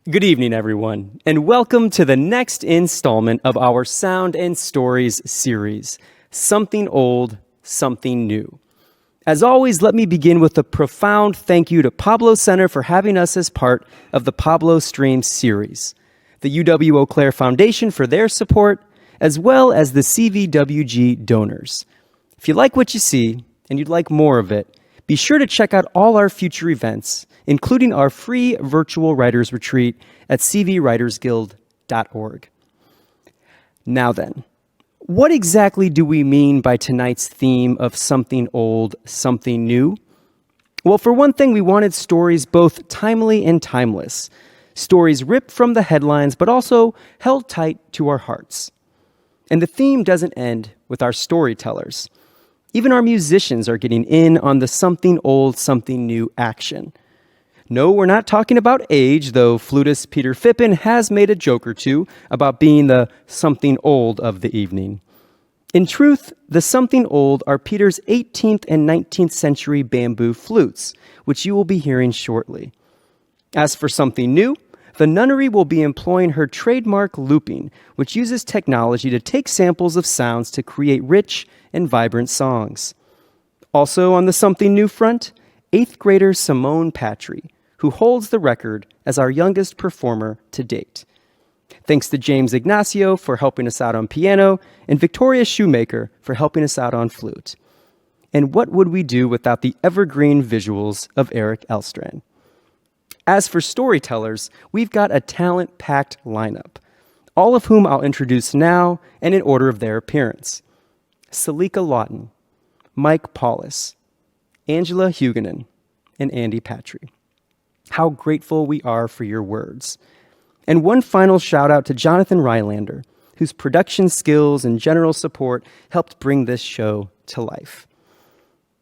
Good evening, everyone, and welcome to the next installment of our Sound and Stories series, Something Old, Something New. As always, let me begin with a profound thank you to Pablo Center for having us as part of the Pablo Streams Series, the UW Eau Claire Foundation for their support, as well as the CVWG donors. If you like what you see and you'd like more of it, be sure to check out all our future events, including our free virtual writers retreat at cvwritersguild.org. Now then, what exactly do we mean by tonight's theme of something old, something new? Well, for one thing, we wanted stories both timely and timeless, stories ripped from the headlines, but also held tight to our hearts. And the theme doesn't end with our storytellers. Even our musicians are getting in on the something old, something new action. No, we're not talking about age, though flutist Peter Phippen has made a joke or two about being the something old of the evening. In truth, the something old are Peter's 18th and 19th century bamboo flutes, which you will be hearing shortly. As for something new, the Nunnery will be employing her trademark looping, which uses technology to take samples of sounds to create rich and vibrant songs. Also on the something new front, 8th grader Simone Patry, who holds the record as our youngest performer to date. Thanks to James Ignacio for helping us out on piano, and Victoria Shoemaker for helping us out on flute. And what would we do without the evergreen visuals of Eric Elstrand? As for storytellers, we've got a talent-packed lineup, all of whom I'll introduce now and in order of their appearance. Selika Lawton, Mike Paulus, Angela Hugunin, and Andy Patry. How grateful we are for your words. And one final shout out to Jonathan Rylander, whose production skills and general support helped bring this show to life.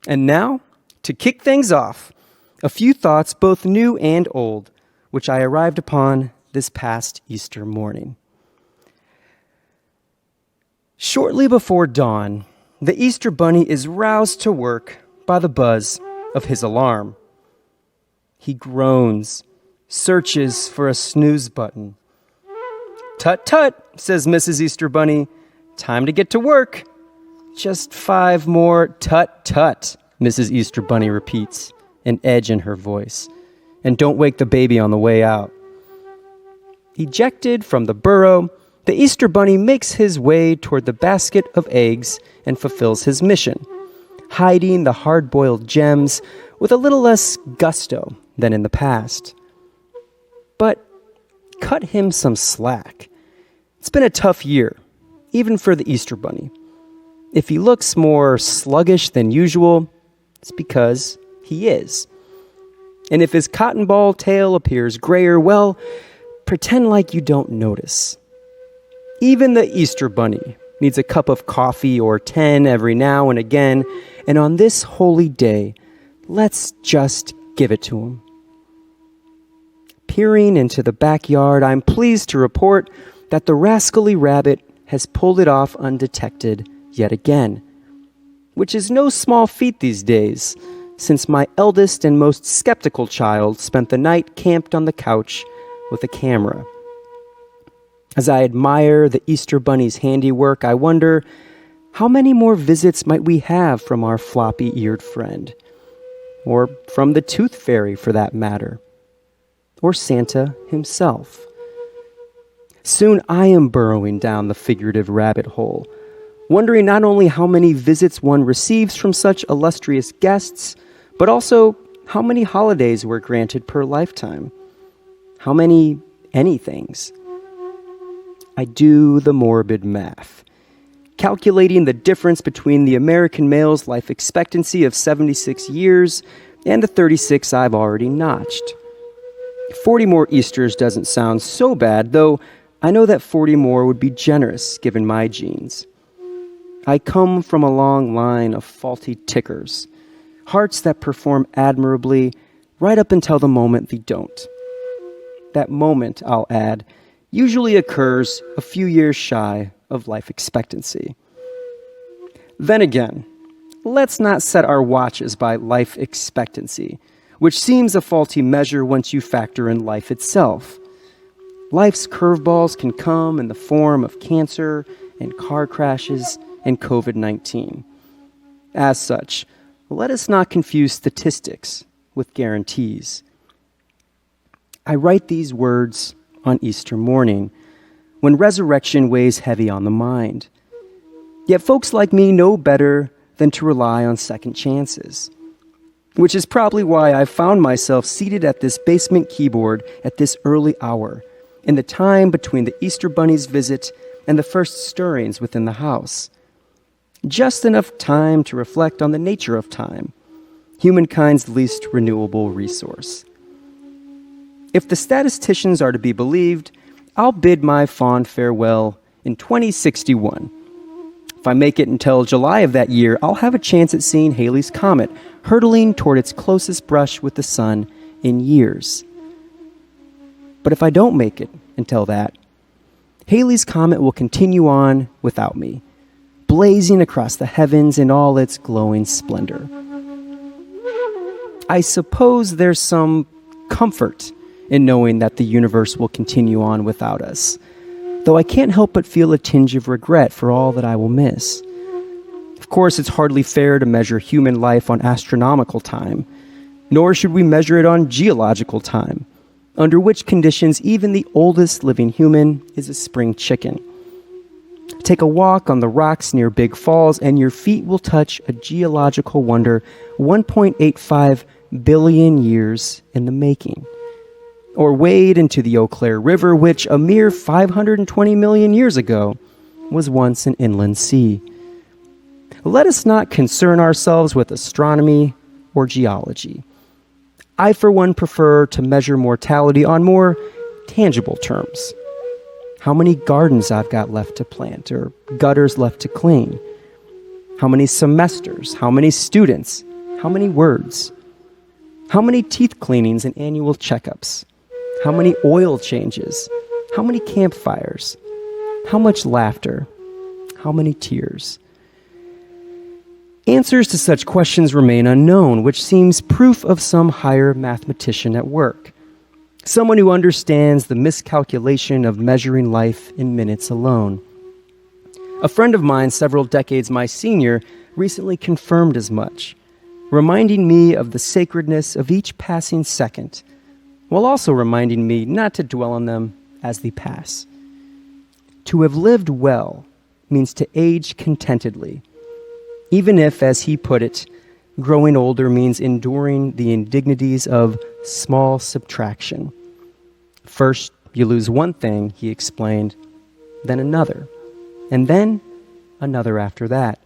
And now, to kick things off, a few thoughts, both new and old, which I arrived upon this past Easter morning. Shortly before dawn, the Easter Bunny is roused to work by the buzz of his alarm. He groans, searches for a snooze button. "Tut, tut," says Mrs. Easter Bunny. "Time to get to work." "Just 5 more tut, tut," Mrs. Easter Bunny repeats, an edge in her voice. "And don't wake the baby on the way out." Ejected from the burrow, the Easter Bunny makes his way toward the basket of eggs and fulfills his mission, hiding the hard-boiled gems with a little less gusto than in the past. But cut him some slack. It's been a tough year, even for the Easter Bunny. If he looks more sluggish than usual, it's because he is. And if his cotton ball tail appears grayer, well, pretend like you don't notice. Even the Easter Bunny needs a cup of coffee or 10 every now and again, and on this holy day, let's just give it to him. Peering into the backyard, I'm pleased to report that the rascally rabbit has pulled it off undetected yet again, which is no small feat these days, since my eldest and most skeptical child spent the night camped on the couch with a camera. As I admire the Easter Bunny's handiwork, I wonder, how many more visits might we have from our floppy-eared friend? Or from the Tooth Fairy, for that matter? Or Santa himself? Soon I am burrowing down the figurative rabbit hole, wondering not only how many visits one receives from such illustrious guests, but also how many holidays were granted per lifetime. How many anythings? I do the morbid math, calculating the difference between the American male's life expectancy of 76 years and the 36 I've already notched. 40 more Easters doesn't sound so bad, though I know that 40 more would be generous given my genes. I come from a long line of faulty tickers, hearts that perform admirably right up until the moment they don't. That moment, I'll add, usually occurs a few years shy of life expectancy. Then again, let's not set our watches by life expectancy, which seems a faulty measure once you factor in life itself. Life's curveballs can come in the form of cancer and car crashes and COVID-19. As such, let us not confuse statistics with guarantees. I write these words on Easter morning, when resurrection weighs heavy on the mind. Yet folks like me know better than to rely on second chances, which is probably why I found myself seated at this basement keyboard at this early hour, in the time between the Easter Bunny's visit and the first stirrings within the house. Just enough time to reflect on the nature of time, humankind's least renewable resource. If the statisticians are to be believed, I'll bid my fond farewell in 2061. If I make it until July of that year, I'll have a chance at seeing Halley's Comet hurtling toward its closest brush with the sun in years. But if I don't make it until that, Halley's Comet will continue on without me, blazing across the heavens in all its glowing splendor. I suppose there's some comfort in knowing that the universe will continue on without us, though I can't help but feel a tinge of regret for all that I will miss. Of course, it's hardly fair to measure human life on astronomical time, nor should we measure it on geological time, under which conditions even the oldest living human is a spring chicken. Take a walk on the rocks near Big Falls and your feet will touch a geological wonder 1.85 billion years in the making. Or wade into the Eau Claire River, which a mere 520 million years ago was once an inland sea. Let us not concern ourselves with astronomy or geology. I, for one, prefer to measure mortality on more tangible terms. How many gardens I've got left to plant or gutters left to clean. How many semesters, how many students, how many words. How many teeth cleanings and annual checkups. How many oil changes? How many campfires? How much laughter? How many tears? Answers to such questions remain unknown, which seems proof of some higher mathematician at work. Someone who understands the miscalculation of measuring life in minutes alone. A friend of mine, several decades my senior, recently confirmed as much, reminding me of the sacredness of each passing second, while also reminding me not to dwell on them as they pass. To have lived well means to age contentedly, even if, as he put it, growing older means enduring the indignities of small subtraction. First, you lose one thing, he explained, then another, and then another after that.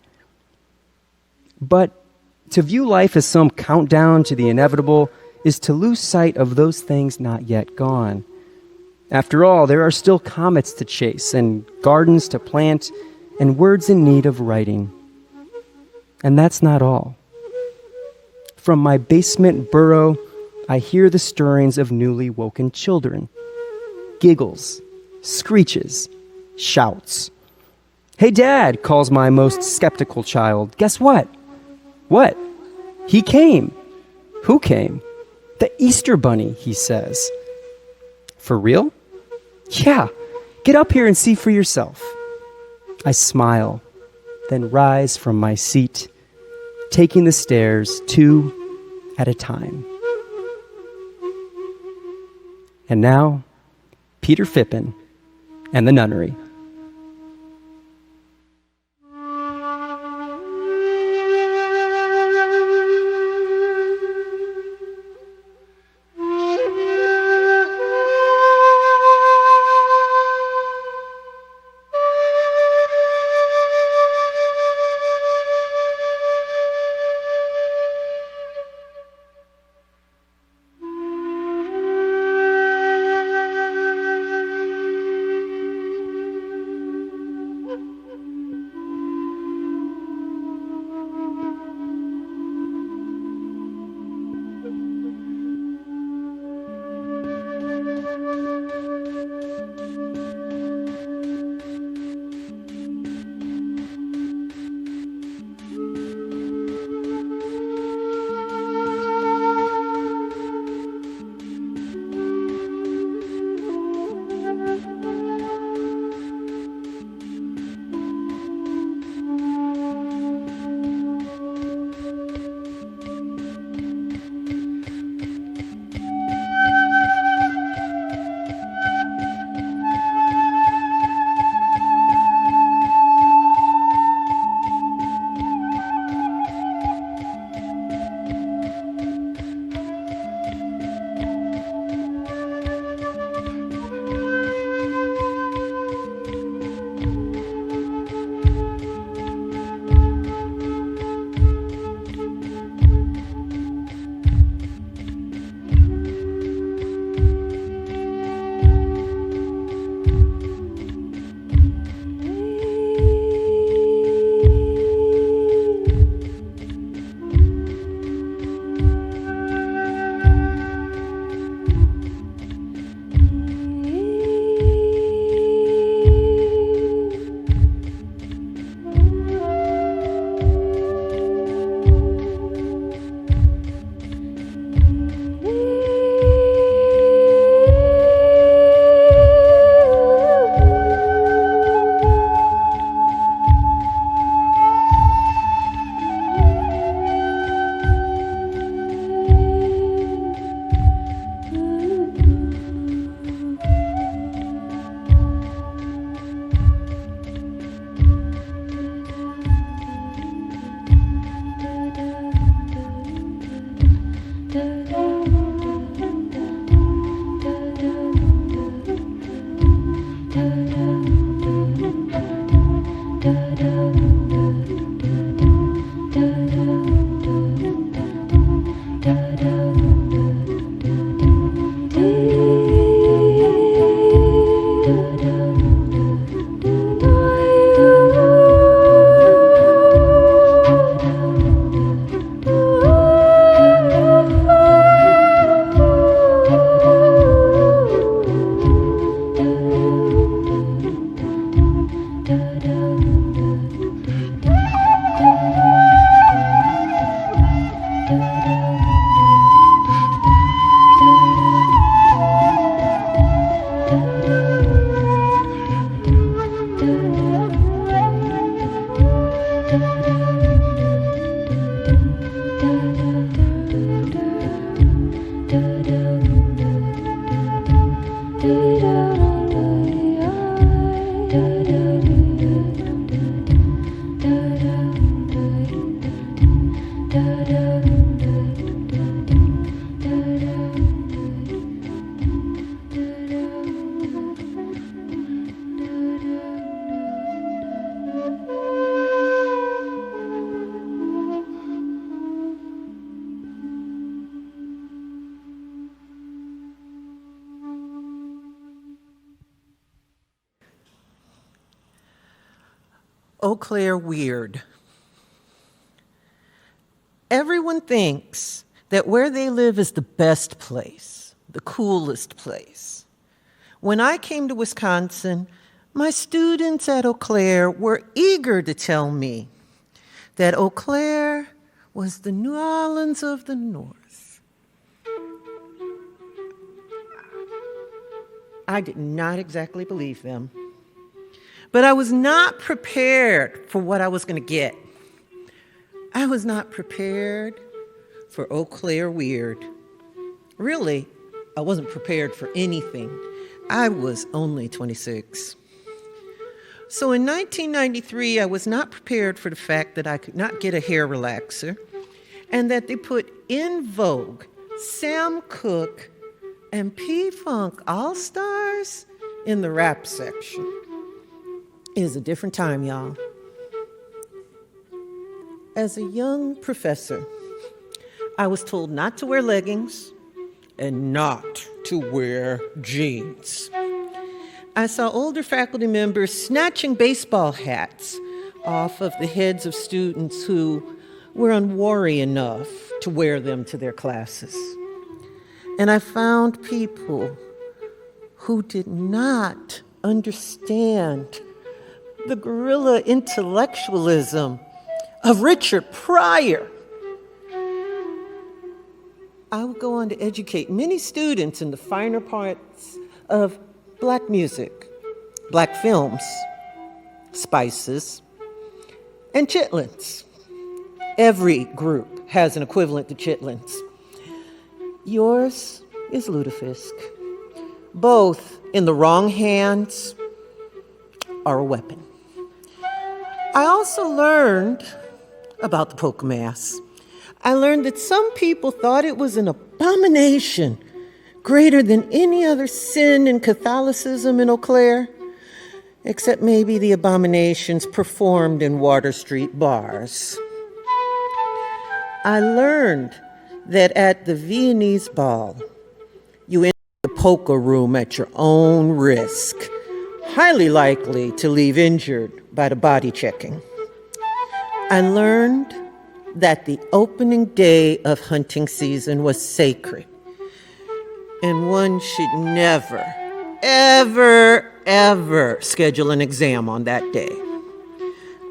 But to view life as some countdown to the inevitable is to lose sight of those things not yet gone. After all, there are still comets to chase and gardens to plant and words in need of writing. And that's not all. From my basement burrow, I hear the stirrings of newly woken children. Giggles, screeches, shouts. "Hey, Dad," calls my most skeptical child. "Guess what?" "What?" "He came." "Who came?" "The Easter Bunny," he says. "For real?" "Yeah, get up here and see for yourself." I smile, then rise from my seat, taking the stairs 2 at a time. And now, Peter Phippen and the Nunnery. Eau Claire weird. Everyone thinks that where they live is the best place, the coolest place. When I came to Wisconsin, my students at Eau Claire were eager to tell me that Eau Claire was the New Orleans of the North. I did not exactly believe them. But I was not prepared for what I was going to get. I was not prepared for Eau Claire weird. Really, I wasn't prepared for anything. I was only 26. So in 1993, I was not prepared for the fact that I could not get a hair relaxer and that they put in vogue Sam Cooke and P-Funk All-Stars in the rap section. It is a different time, y'all. As a young professor, I was told not to wear leggings and not to wear jeans. I saw older faculty members snatching baseball hats off of the heads of students who were unwary enough to wear them to their classes. And I found people who did not understand the guerrilla intellectualism of Richard Pryor. I would go on to educate many students in the finer parts of Black music, Black films, spices, and chitlins. Every group has an equivalent to chitlins. Yours is lutefisk. Both in the wrong hands are a weapon. I also learned about the polka mass. I learned that some people thought it was an abomination greater than any other sin in Catholicism in Eau Claire, except maybe the abominations performed in Water Street bars. I learned that at the Viennese ball, you enter the polka room at your own risk, highly likely to leave injured by the body checking. I learned that the opening day of hunting season was sacred, and one should never, ever, ever schedule an exam on that day.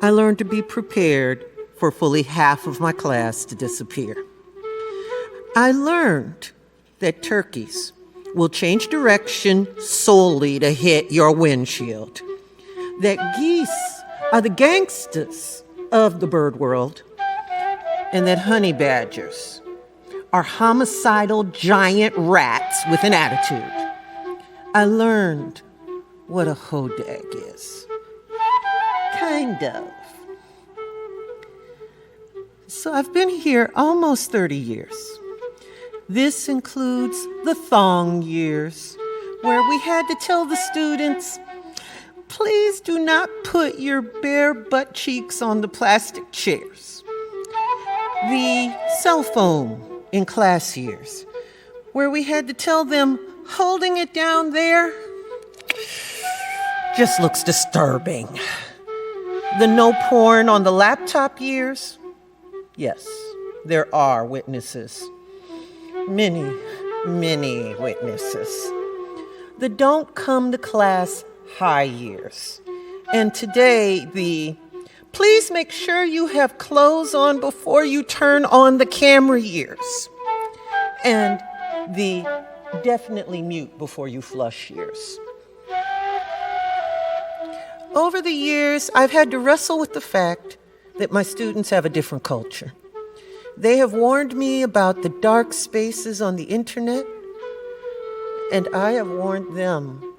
I learned to be prepared for fully half of my class to disappear. I learned that turkeys will change direction solely to hit your windshield, that geese are the gangsters of the bird world, and that honey badgers are homicidal giant rats with an attitude. I learned what a hodag is. Kind of. So I've been here almost 30 years. This includes the thong years, where we had to tell the students, please do not put your bare butt cheeks on the plastic chairs. The cell phone in class years, where we had to tell them holding it down there just looks disturbing. The no porn on the laptop years, yes, there are witnesses. Many, many witnesses. The don't come to class high years. And today, the please make sure you have clothes on before you turn on the camera years. And the definitely mute before you flush years. Over the years, I've had to wrestle with the fact that my students have a different culture. They have warned me about the dark spaces on the internet, and I have warned them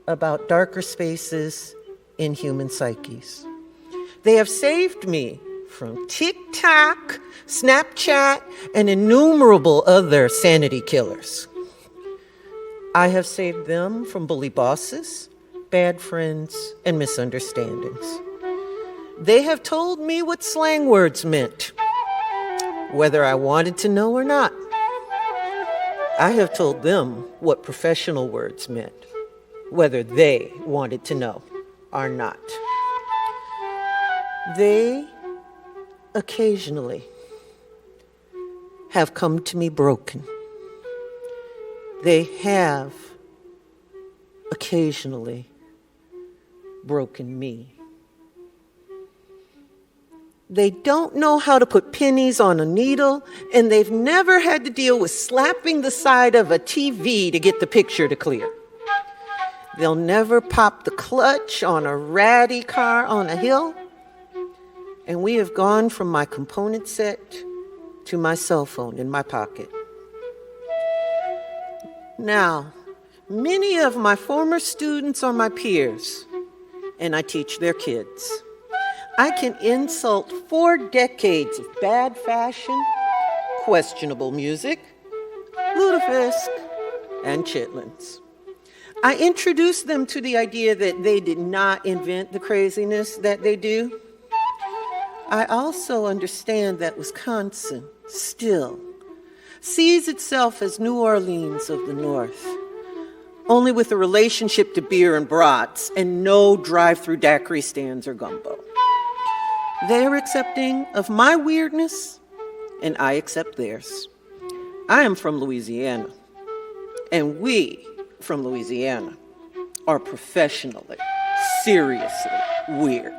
about darker spaces in human psyches. They have saved me from TikTok, Snapchat, and innumerable other sanity killers. I have saved them from bully bosses, bad friends, and misunderstandings. They have told me what slang words meant, whether I wanted to know or not. I have told them what professional words meant, whether they wanted to know or not. They occasionally have come to me broken. They have occasionally broken me. They don't know how to put pennies on a needle, and they've never had to deal with slapping the side of a TV to get the picture to clear. They'll never pop the clutch on a ratty car on a hill. And we have gone from my component set to my cell phone in my pocket. Now, many of my former students are my peers, and I teach their kids. I can insult 4 decades of bad fashion, questionable music, lutefisk, and chitlins. I introduce them to the idea that they did not invent the craziness that they do. I also understand that Wisconsin still sees itself as New Orleans of the North, only with a relationship to beer and brats and no drive-through daiquiri stands or gumbo. They are accepting of my weirdness, and I accept theirs. I am from Louisiana, and we from Louisiana are professionally, seriously weird.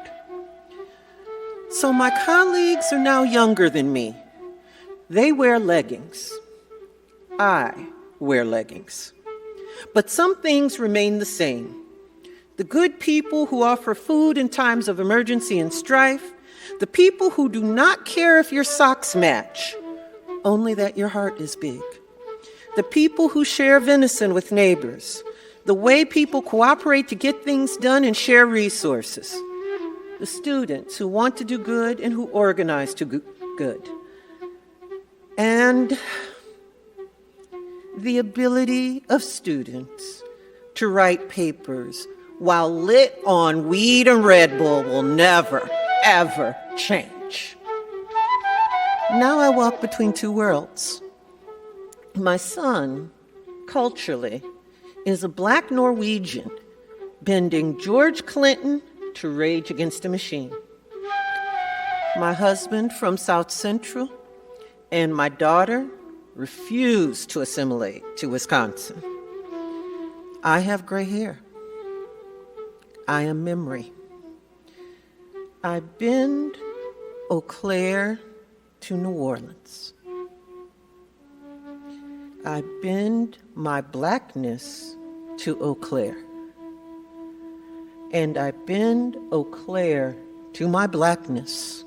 So my colleagues are now younger than me. They wear leggings. I wear leggings. But some things remain the same. The good people who offer food in times of emergency and strife, the people who do not care if your socks match, only that your heart is big. The people who share venison with neighbors, the way people cooperate to get things done and share resources. The students who want to do good and who organize to do good. And the ability of students to write papers while lit on weed and Red Bull will never, ever change. Now I walk between 2 worlds. My son, culturally, is a Black Norwegian bending George Clinton to Rage Against the Machine. My husband from South Central and my daughter refuse to assimilate to Wisconsin. I have gray hair. I am memory. I bend Eau Claire to New Orleans. I bend my blackness to Eau Claire. And I bend Eau Claire to my blackness.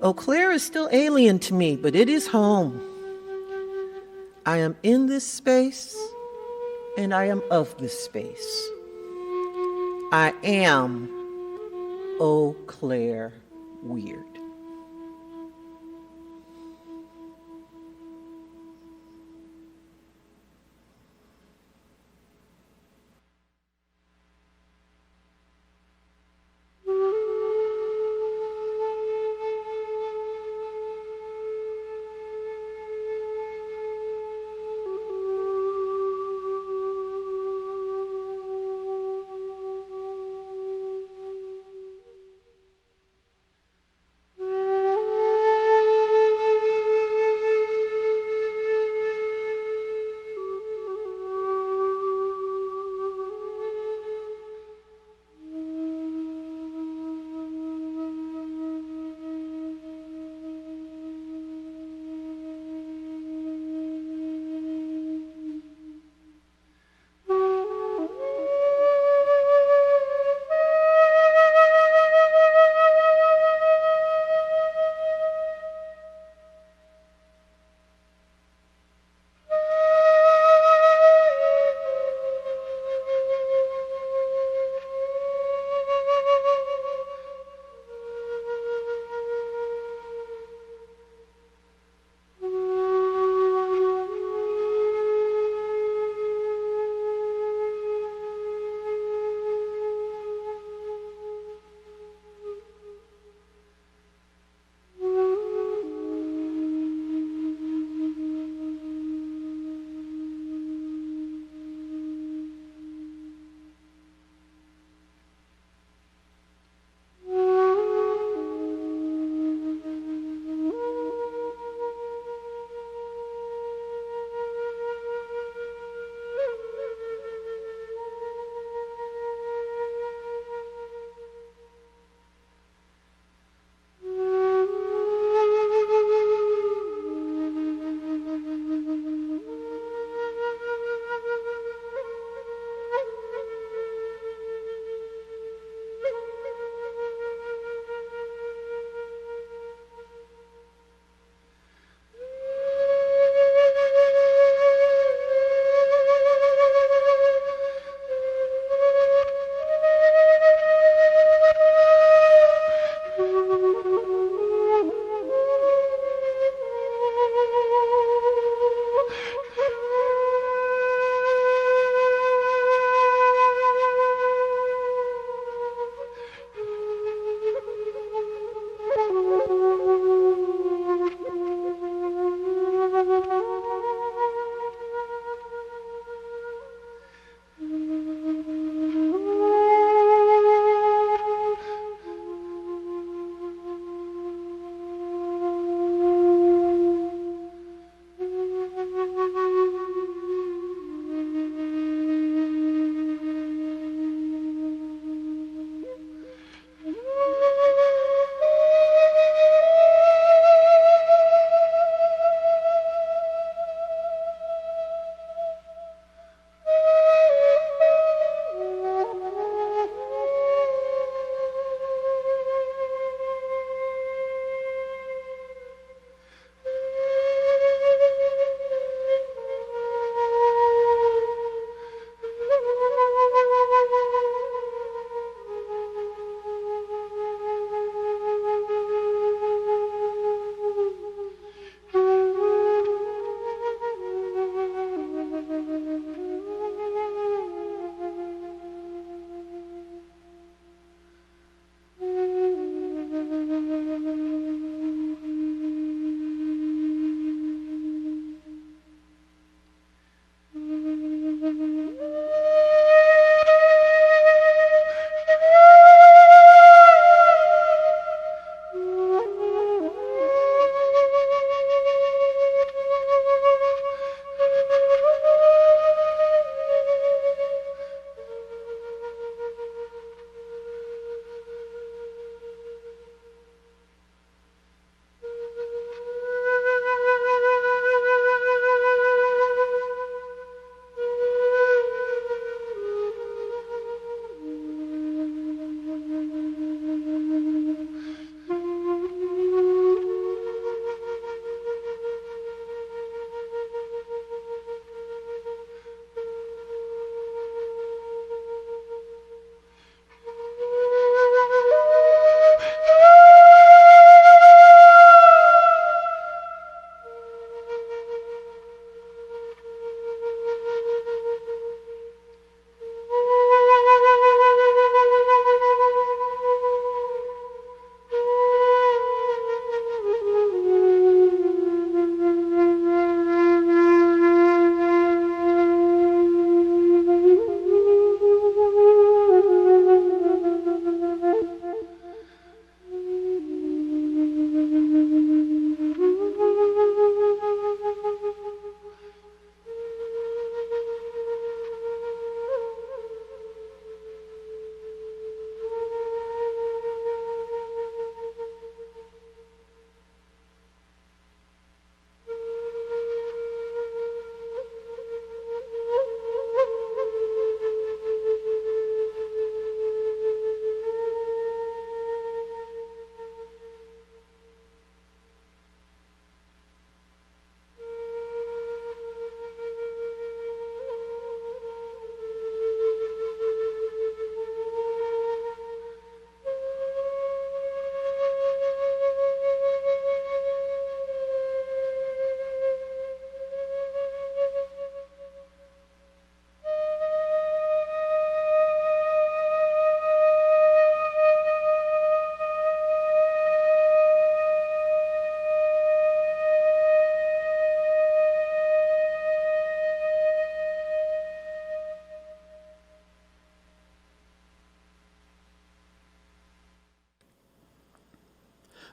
Eau Claire is still alien to me, but it is home. I am in this space, and I am of this space. I am Eau Claire weird.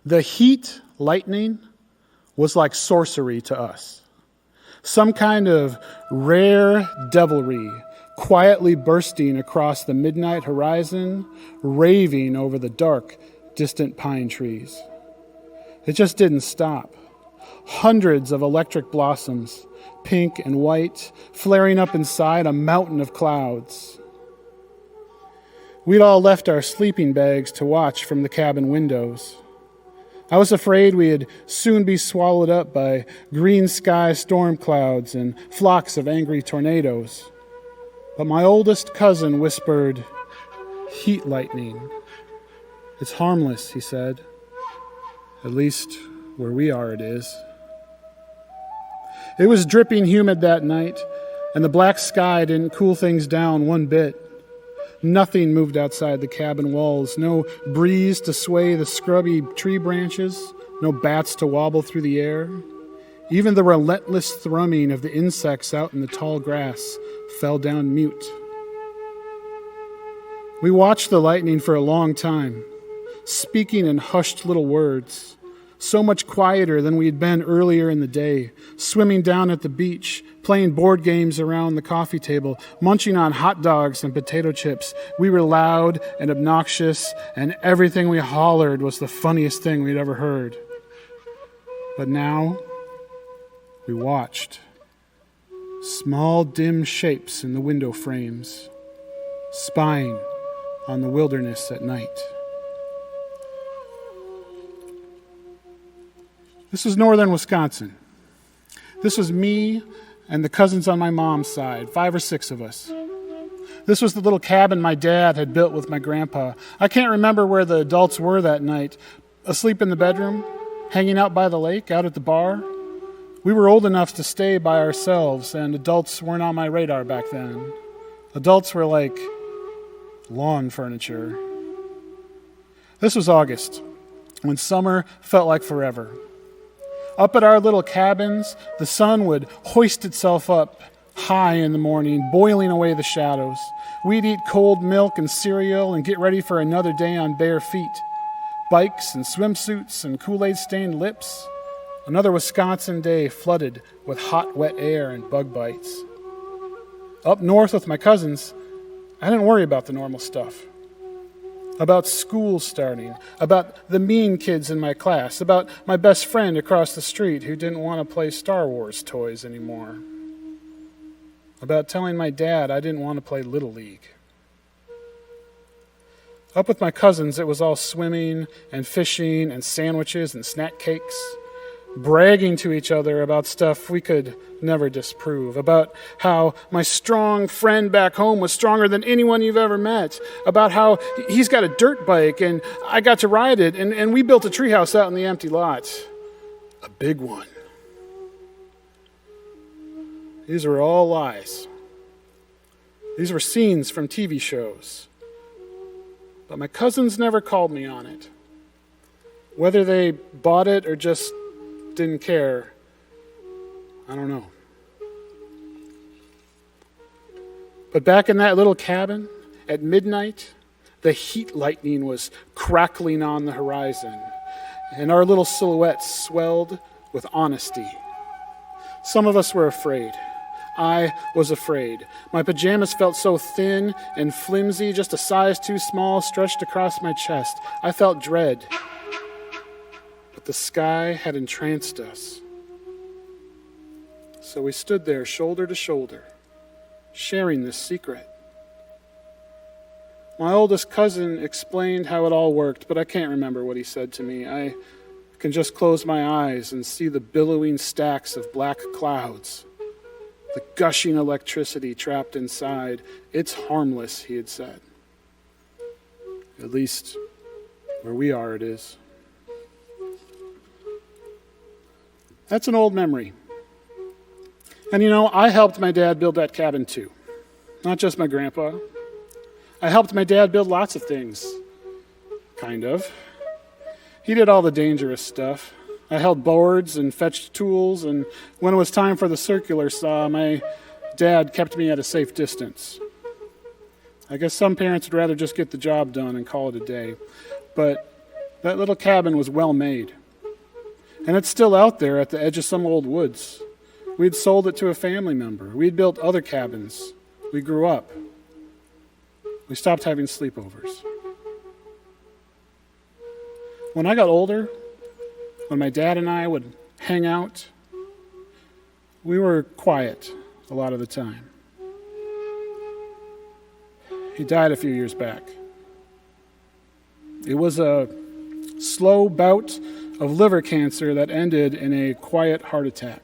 The heat lightning was like sorcery to us. Some kind of rare devilry quietly bursting across the midnight horizon, raving over the dark, distant pine trees. It just didn't stop. Hundreds of electric blossoms, pink and white, flaring up inside a mountain of clouds. We'd all left our sleeping bags to watch from the cabin windows. I was afraid we'd soon be swallowed up by green sky storm clouds and flocks of angry tornadoes. But my oldest cousin whispered, "Heat lightning. It's harmless," he said. "At least where we are it is." It was dripping humid that night, and the black sky didn't cool things down one bit. Nothing moved outside the cabin walls. No breeze to sway the scrubby tree branches. No bats to wobble through the air. Even the relentless thrumming of the insects out in the tall grass fell down mute. We watched the lightning for a long time, speaking in hushed little words, so much quieter than we had been earlier in the day, swimming down at the beach, playing board games around the coffee table, munching on hot dogs and potato chips. We were loud and obnoxious, and everything we hollered was the funniest thing we'd ever heard. But now, we watched. Small, dim shapes in the window frames, spying on the wilderness at night. This was northern Wisconsin. This was me and the cousins on my mom's side, 5 or 6 of us. This was the little cabin my dad had built with my grandpa. I can't remember where the adults were that night. Asleep in the bedroom, hanging out by the lake, out at the bar. We were old enough to stay by ourselves, and adults weren't on my radar back then. Adults were like lawn furniture. This was August, when summer felt like forever. Up at our little cabins, the sun would hoist itself up high in the morning, boiling away the shadows. We'd eat cold milk and cereal and get ready for another day on bare feet. Bikes and swimsuits and Kool-Aid stained lips. Another Wisconsin day flooded with hot, wet air and bug bites. Up north with my cousins, I didn't worry about the normal stuff. About school starting, about the mean kids in my class, about my best friend across the street who didn't want to play Star Wars toys anymore, about telling my dad I didn't want to play Little League. Up with my cousins, it was all swimming and fishing and sandwiches and snack cakes, bragging to each other about stuff we could never disprove, about how my strong friend back home was stronger than anyone you've ever met, about how he's got a dirt bike and I got to ride it, and we built a treehouse out in the empty lot. A big one. These were all lies. These were scenes from TV shows. But my cousins never called me on it. Whether they bought it or just didn't care, I don't know. But back in that little cabin, at midnight, the heat lightning was crackling on the horizon, and our little silhouettes swelled with honesty. Some of us were afraid. I was afraid. My pajamas felt so thin and flimsy, just a size too small stretched across my chest. I felt dread. But the sky had entranced us. So we stood there shoulder to shoulder, sharing this secret. My oldest cousin explained how it all worked, but I can't remember what he said to me. I can just close my eyes and see the billowing stacks of black clouds, the gushing electricity trapped inside. It's harmless, he had said. At least where we are, it is. That's an old memory. And I helped my dad build that cabin too. Not just my grandpa. I helped my dad build lots of things. Kind of. He did all the dangerous stuff. I held boards and fetched tools, and when it was time for the circular saw, my dad kept me at a safe distance. I guess some parents would rather just get the job done and call it a day. But That little cabin was well made. And it's still out there at the edge of some old woods. We'd sold it to a family member. We'd built other cabins. We grew up. We stopped having sleepovers. When I got older, when my dad and I would hang out, we were quiet a lot of the time. He died a few years back. It was a slow bout of liver cancer that ended in a quiet heart attack.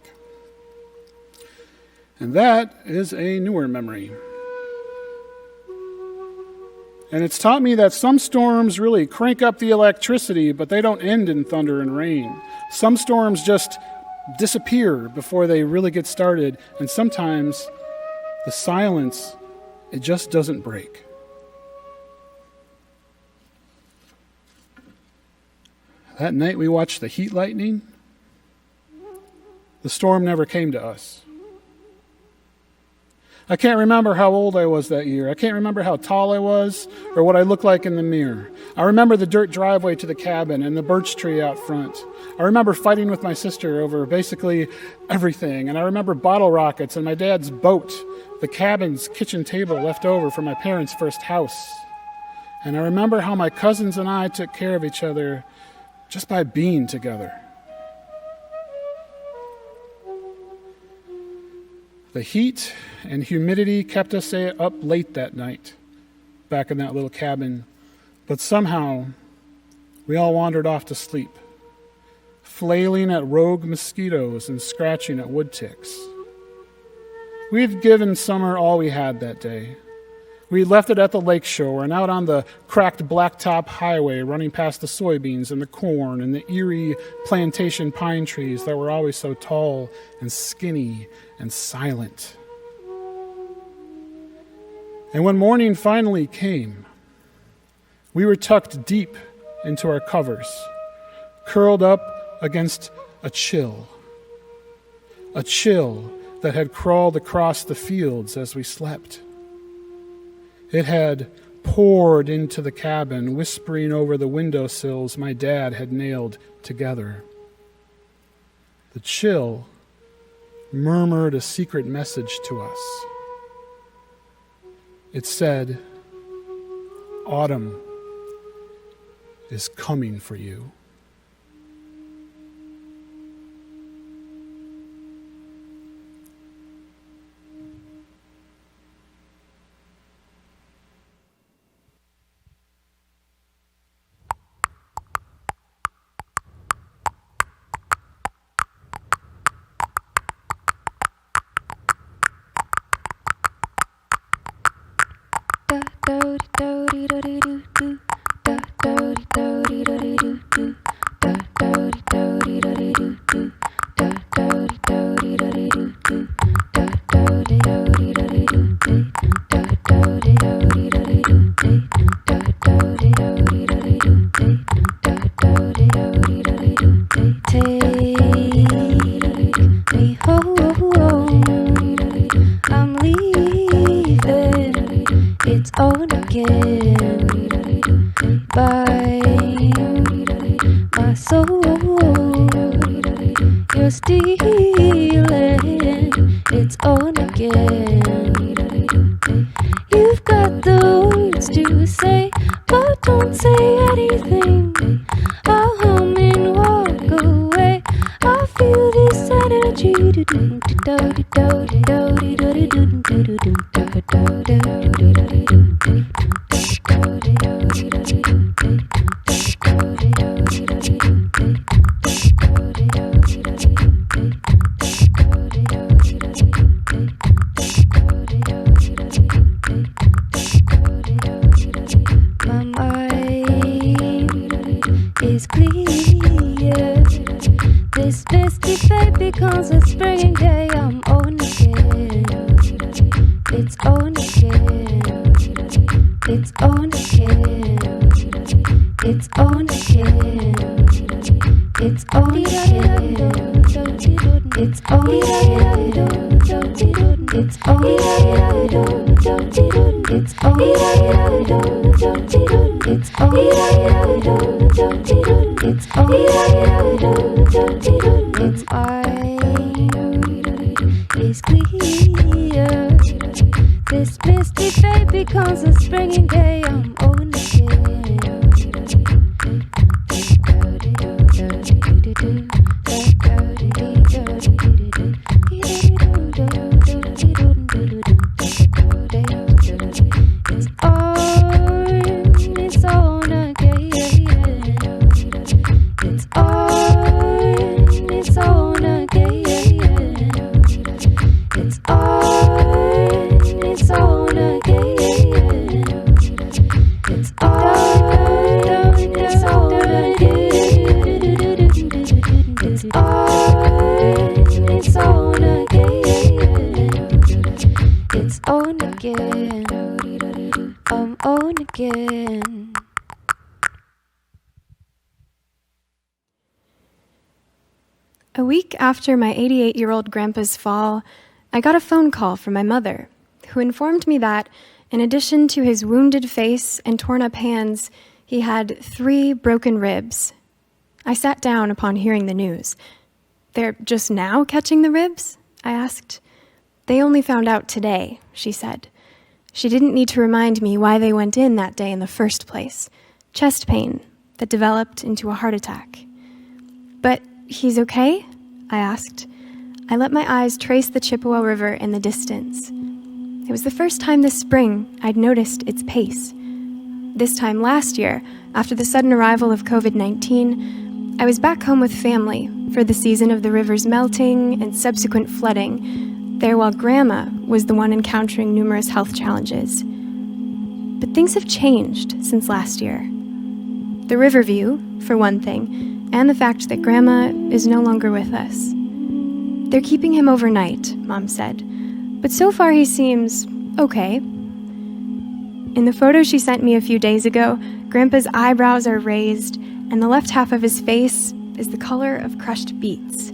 And that is a newer memory. And it's taught me that some storms really crank up the electricity, but they don't end in thunder and rain. Some storms just disappear before they really get started, and sometimes the silence, it just doesn't break. That night we watched the heat lightning. The storm never came to us. I can't remember how old I was that year. I can't remember how tall I was or what I looked like in the mirror. I remember the dirt driveway to the cabin and the birch tree out front. I remember fighting with my sister over basically everything. And I remember bottle rockets and my dad's boat, the cabin's kitchen table left over from my parents' first house. And I remember how my cousins and I took care of each other just by being together. The heat and humidity kept us up late that night, back in that little cabin, but somehow we all wandered off to sleep, flailing at rogue mosquitoes and scratching at wood ticks. We'd given summer all we had that day. We left it at the lake shore and out on the cracked blacktop highway running past the soybeans and the corn and the eerie plantation pine trees that were always so tall and skinny and silent. And when morning finally came, we were tucked deep into our covers, curled up against a chill that had crawled across the fields as we slept. It had poured into the cabin, whispering over the windowsills my dad had nailed together. The chill murmured a secret message to us. It said, "Autumn is coming for you." It's It's is clear. This misty baby comes a springing day. I'm on again. A week after my 88-year-old grandpa's fall, I got a phone call from my mother, who informed me that, in addition to his wounded face and torn-up hands, he had 3 broken ribs. I sat down upon hearing the news. "They're just now catching the ribs?" I asked. "They only found out today," she said. She didn't need to remind me why they went in that day in the first place. Chest pain that developed into a heart attack. "But he's okay?" I asked. I let my eyes trace the Chippewa River in the distance. It was the first time this spring I'd noticed its pace. This time last year, after the sudden arrival of COVID-19, I was back home with family for the season of the river's melting and subsequent flooding, there while Grandma was the one encountering numerous health challenges. But things have changed since last year. The river view, for one thing, and the fact that Grandma is no longer with us. "They're keeping him overnight," Mom said, "but so far he seems okay." In the photo she sent me a few days ago, Grandpa's eyebrows are raised, and the left half of his face is the color of crushed beets.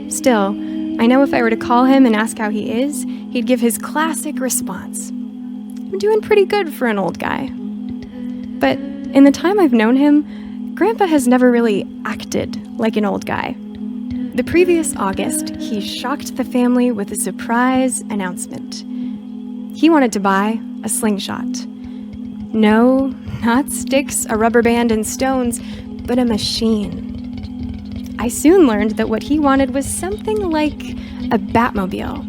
Still, I know if I were to call him and ask how he is, he'd give his classic response. "I'm doing pretty good for an old guy." But in the time I've known him, Grandpa has never really acted like an old guy. The previous August, he shocked the family with a surprise announcement. He wanted to buy a slingshot. No, not sticks, a rubber band, and stones, but a machine. I soon learned that what he wanted was something like a Batmobile,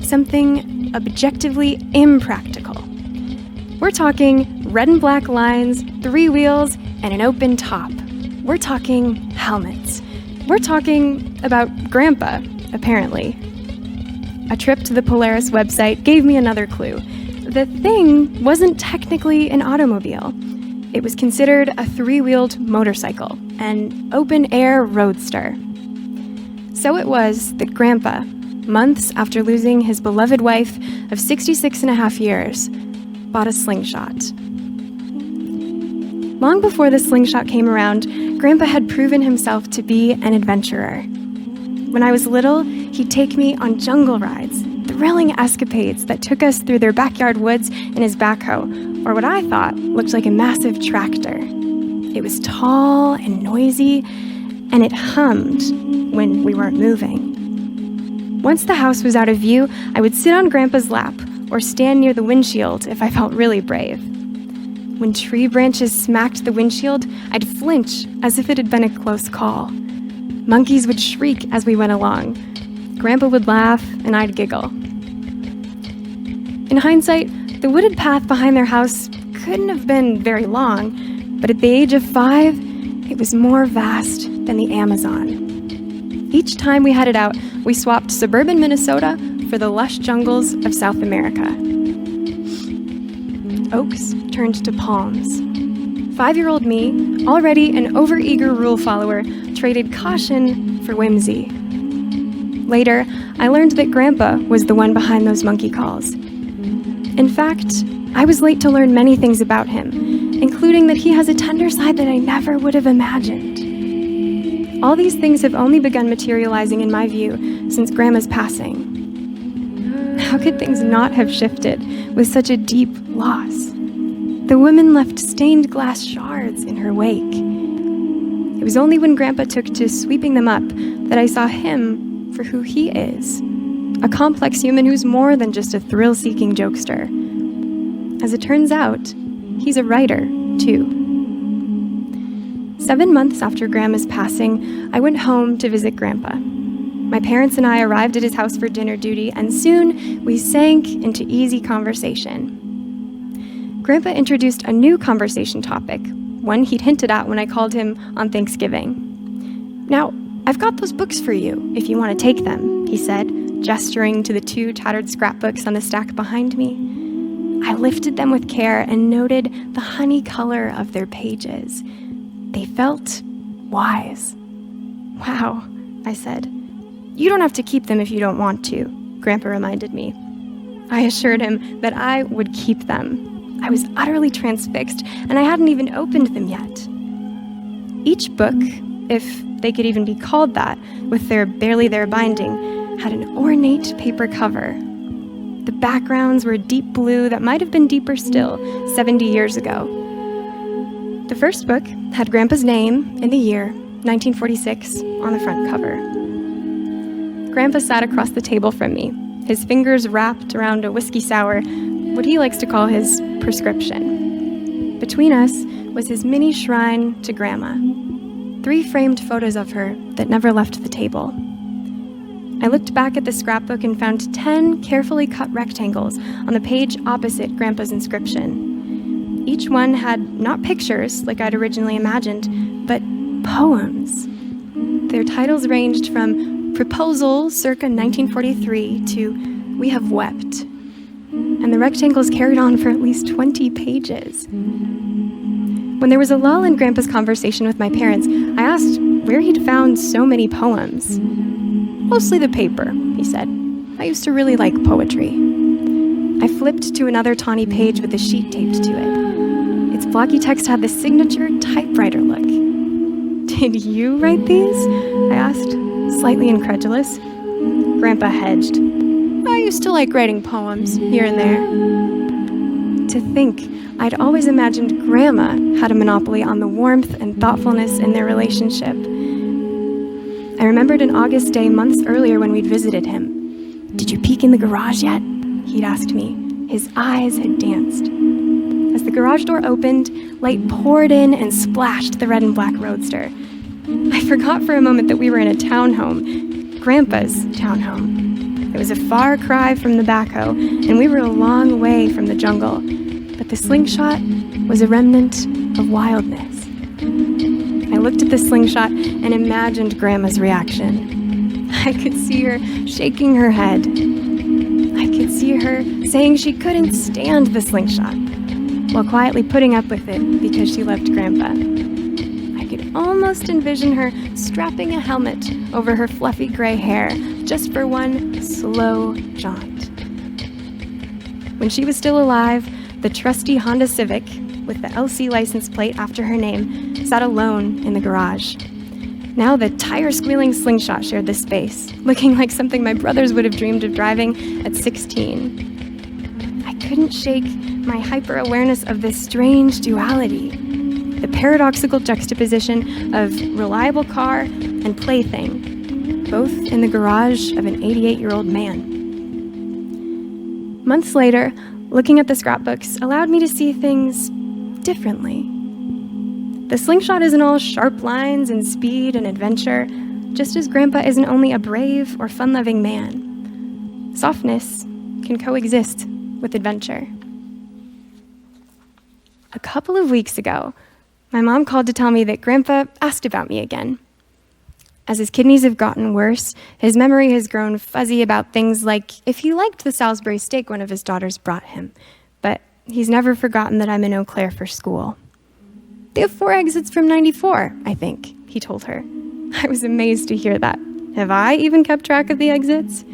something objectively impractical. We're talking red and black lines, 3 wheels, and an open top. We're talking helmets. We're talking about Grandpa, apparently. A trip to the Polaris website gave me another clue. The thing wasn't technically an automobile. It was considered a 3-wheeled motorcycle, an open-air roadster. So it was that Grandpa, months after losing his beloved wife of 66 and a half years, bought a slingshot. Long before the slingshot came around, Grandpa had proven himself to be an adventurer. When I was little, he'd take me on jungle rides, thrilling escapades that took us through their backyard woods in his backhoe, or what I thought looked like a massive tractor. It was tall and noisy, and it hummed when we weren't moving. Once the house was out of view, I would sit on Grandpa's lap or stand near the windshield if I felt really brave. When tree branches smacked the windshield, I'd flinch as if it had been a close call. Monkeys would shriek as we went along. Grandpa would laugh, and I'd giggle. In hindsight, the wooded path behind their house couldn't have been very long, but at the age of 5, it was more vast than the Amazon. Each time we headed out, we swapped suburban Minnesota for the lush jungles of South America. Oaks turned to palms. 5-year-old me, already an overeager rule follower, traded caution for whimsy. Later, I learned that Grandpa was the one behind those monkey calls. In fact, I was late to learn many things about him, including that he has a tender side that I never would have imagined. All these things have only begun materializing in my view since Grandma's passing. How could things not have shifted with such a deep loss? The woman left stained glass shards in her wake. It was only when Grandpa took to sweeping them up that I saw him for who he is, a complex human who's more than just a thrill-seeking jokester. As it turns out, he's a writer, too. 7 months after Grandma's passing, I went home to visit Grandpa. My parents and I arrived at his house for dinner duty, and soon we sank into easy conversation. Grandpa introduced a new conversation topic, one he'd hinted at when I called him on Thanksgiving. "Now, I've got those books for you, if you want to take them," he said, gesturing to the 2 tattered scrapbooks on the stack behind me. I lifted them with care and noted the honey color of their pages. They felt wise. "Wow," I said. "You don't have to keep them if you don't want to," Grandpa reminded me. I assured him that I would keep them. I was utterly transfixed, and I hadn't even opened them yet. Each book, if they could even be called that, with their barely there binding, had an ornate paper cover. The backgrounds were deep blue that might have been deeper still 70 years ago. The first book had Grandpa's name and the year, 1946, on the front cover. Grandpa sat across the table from me, his fingers wrapped around a whiskey sour, what he likes to call his prescription. Between us was his mini shrine to Grandma, 3 framed photos of her that never left the table. I looked back at the scrapbook and found 10 carefully cut rectangles on the page opposite Grandpa's inscription. Each one had not pictures like I'd originally imagined, but poems. Their titles ranged from Proposal circa 1943 to We Have Wept. And the rectangles carried on for at least 20 pages. When there was a lull in Grandpa's conversation with my parents, I asked where he'd found so many poems. "Mostly the paper," he said. "I used to really like poetry." I flipped to another tawny page with a sheet taped to it. Its blocky text had the signature typewriter look. "Did you write these?" I asked, slightly incredulous. Grandpa hedged. "I used to like writing poems, here and there." To think, I'd always imagined Grandma had a monopoly on the warmth and thoughtfulness in their relationship. I remembered an August day months earlier when we'd visited him. "Did you peek in the garage yet?" he'd asked me. His eyes had danced. As the garage door opened, light poured in and splashed the red and black roadster. I forgot for a moment that we were in a townhome, Grandpa's townhome. It was a far cry from the backhoe, and we were a long way from the jungle, but the slingshot was a remnant of wildness. I looked at the slingshot and imagined Grandma's reaction. I could see her shaking her head. I could see her saying she couldn't stand the slingshot, while quietly putting up with it because she loved Grandpa. I could almost envision her strapping a helmet over her fluffy gray hair just for one slow jaunt. When she was still alive, the trusty Honda Civic, with the LC license plate after her name, sat alone in the garage. Now the tire-squealing slingshot shared the space, looking like something my brothers would have dreamed of driving at 16. I couldn't shake my hyper-awareness of this strange duality, the paradoxical juxtaposition of reliable car and plaything, both in the garage of an 88-year-old man. Months later, looking at the scrapbooks allowed me to see things differently. The slingshot isn't all sharp lines and speed and adventure, just as Grandpa isn't only a brave or fun-loving man. Softness can coexist with adventure. A couple of weeks ago, my mom called to tell me that Grandpa asked about me again. As his kidneys have gotten worse, his memory has grown fuzzy about things like if he liked the Salisbury steak one of his daughters brought him, but he's never forgotten that I'm in Eau Claire for school. "They have 4 exits from 94, I think," he told her. I was amazed to hear that. Have I even kept track of the exits?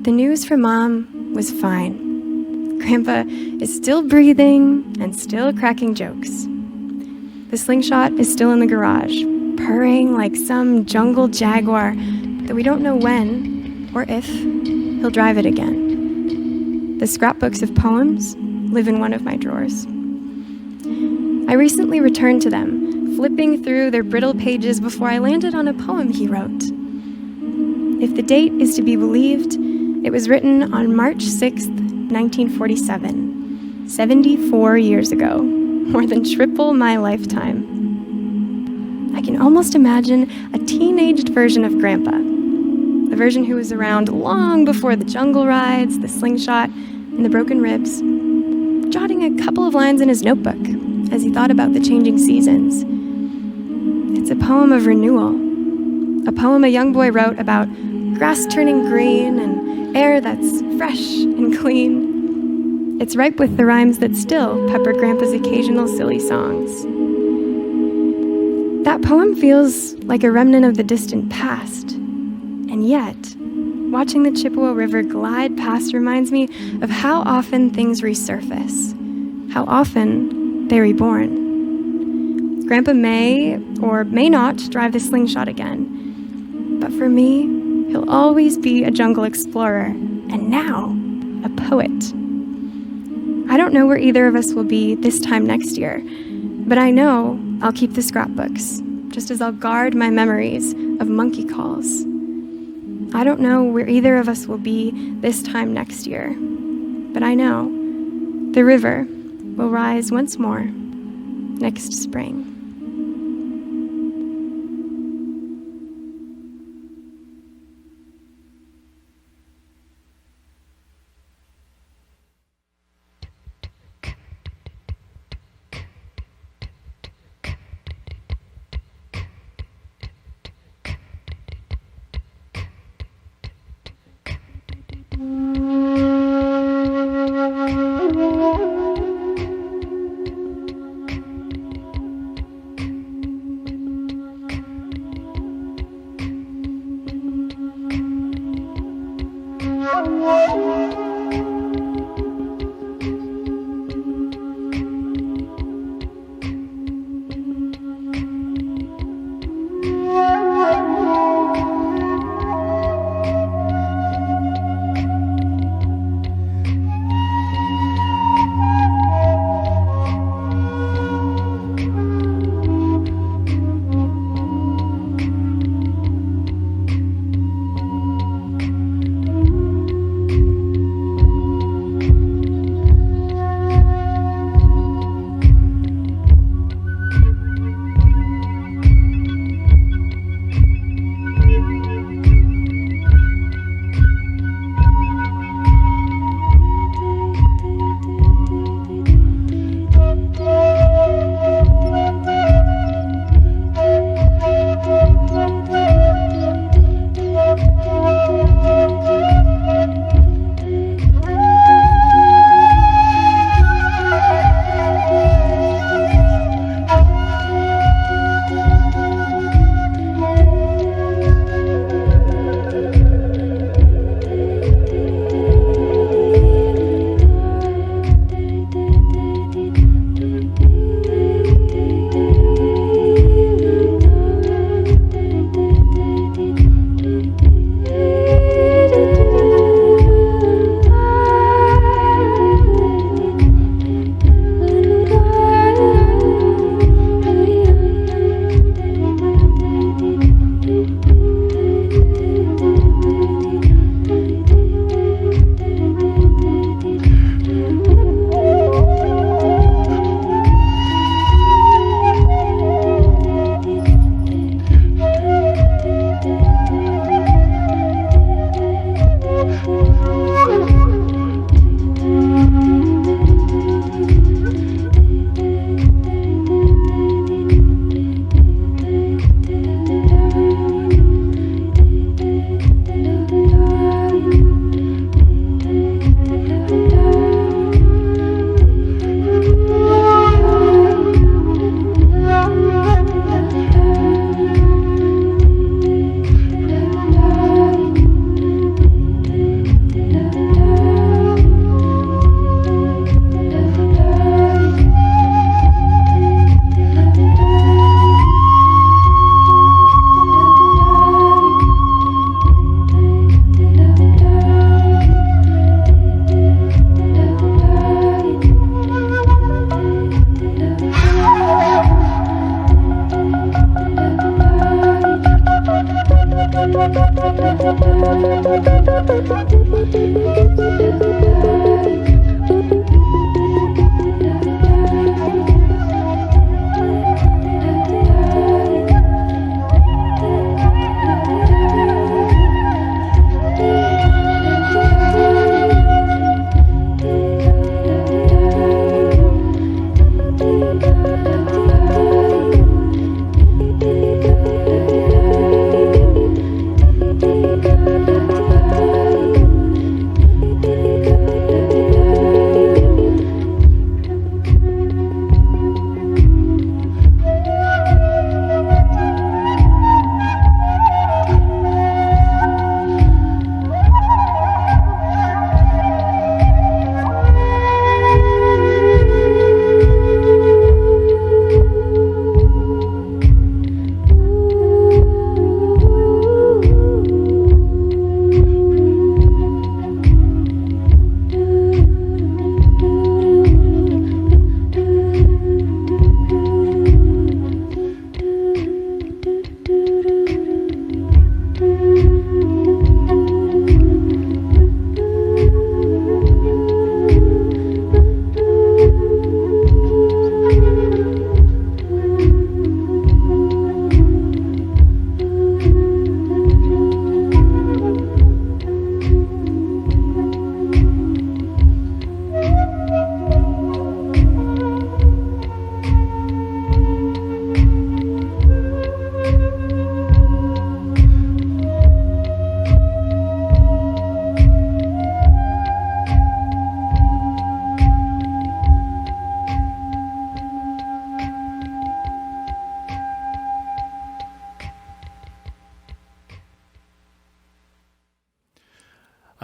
The news from Mom was fine. Grandpa is still breathing and still cracking jokes. The slingshot is still in the garage, purring like some jungle jaguar, though we don't know when or if he'll drive it again. The scrapbooks of poems live in one of my drawers. I recently returned to them, flipping through their brittle pages before I landed on a poem he wrote. If the date is to be believed, it was written on March 6th, 1947, 74 years ago, more than triple my lifetime. I can almost imagine a teenaged version of Grandpa, the version who was around long before the jungle rides, the slingshot, and the broken ribs, jotting a couple of lines in his notebook as he thought about the changing seasons. It's a poem of renewal, a poem a young boy wrote about grass turning green and air that's fresh and clean. It's ripe with the rhymes that still pepper Grandpa's occasional silly songs. That poem feels like a remnant of the distant past, and yet, watching the Chippewa River glide past reminds me of how often things resurface, how often they're reborn. Grandpa may or may not drive the slingshot again, but for me, he'll always be a jungle explorer, and now, a poet. I don't know where either of us will be this time next year, but I know I'll keep the scrapbooks, just as I'll guard my memories of monkey calls. I don't know where either of us will be this time next year, but I know the river will rise once more next spring.